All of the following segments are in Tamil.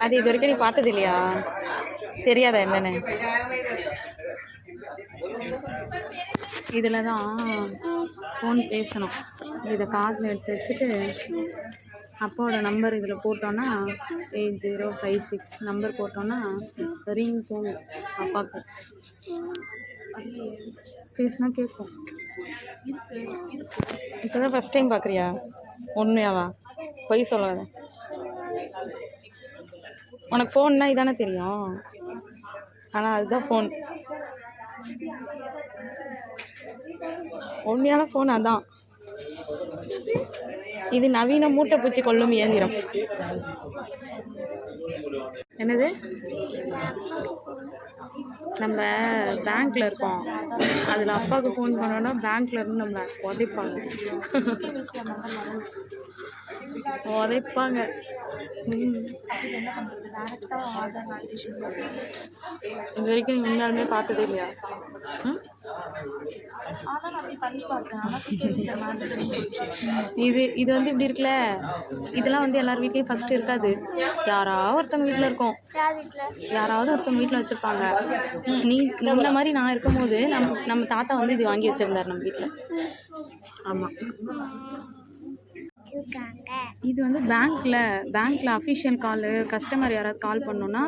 அது இது வரைக்கும் நீ பார்த்தது இல்லையா? தெரியாதா என்னன்னு? இதில் தான் ஃபோன் பேசணும். இதை காதில் எடுத்து வச்சுட்டு அப்பாவோட நம்பர் இதில் போட்டோன்னா 8056 நம்பர் போட்டோன்னா ரிங் போகும் அப்பாவுக்கு. பேசினா கேட்கும். இப்போ தான் ஃபஸ்ட் டைம் பார்க்குறியா? உண்மையாவா? பொய் சொல்லாத. உனக்கு ஃபோன்னா இதானே தெரியும், ஆனால் அதுதான் ஃபோன். உண்மையான ஃபோன் அதான். இது நவீன மூட்டை பூச்சி கொள்ளும் இயந்திரம். என்னது? நம்ம பேங்க்ல இருக்கோம், அதில் அப்பாவுக்கு ஃபோன் பண்ணோன்னா பேங்க்ல இருந்து நம்மளை உதைப்பாங்க. இது வரைக்கும் நீ உண்மையாலுமே பார்த்ததே இல்லையா? இது வந்து இப்படி இருக்குல்ல, இதெல்லாம் வந்து எல்லார் வீட்லேயும் ஃபர்ஸ்ட் இருக்காது. யாராவது ஒருத்தவங்க வீட்டில் இருக்கும், யாராவது ஒருத்தவங்க வீட்டில் வச்சுருப்பாங்க. நீ இந்த மாதிரி நான் இருக்கும் போது நம்ம தாத்தா வந்து இது வாங்கி வச்சுருந்தார் நம்ம வீட்டில். ஆமாம், இது வந்து பேங்க்கில் அஃபிஷியல் காலு, கஸ்டமர் யாராவது கால் பண்ணோன்னா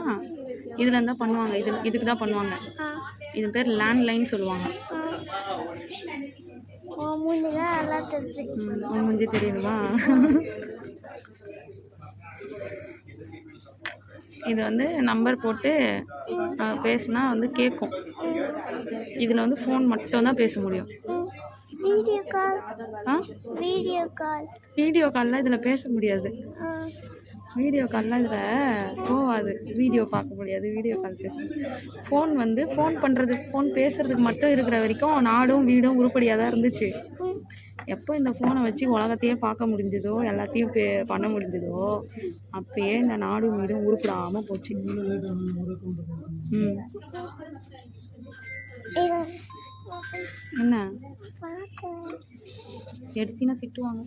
இதில் இருந்தால் பண்ணுவாங்க. இதுக்கு தான் பண்ணுவாங்க. இது பேர் லேண்ட்லைன் சொல்லுவாங்க. மூஞ்சி தெரியுமா? இது வந்து நம்பர் போட்டு பேசுனா வந்து கேட்கும். இதில் வந்து ஃபோன் மட்டும்தான் பேச முடியும். வீடியோ கால்லாம் இதில் பேச முடியாது. வீடியோ கால்லாம் இதில் போகாது. வீடியோ பார்க்க முடியாது, வீடியோ கால் பேச முடியாது. ஃபோன் வந்து ஃபோன் பேசுறதுக்கு மட்டும் இருக்கிற வரைக்கும் நாடும் வீடும் உருப்படியாக தான் இருந்துச்சு. எப்போ இந்த ஃபோனை வச்சு உலகத்தையே பார்க்க முடிஞ்சதோ, எல்லாத்தையும் பண்ண முடிஞ்சதோ, அப்பயே இந்த நாடும் வீடும் உருப்படாமல் போச்சு. என்ன எடுத்தீங்கன்னா திட்டுவாங்க.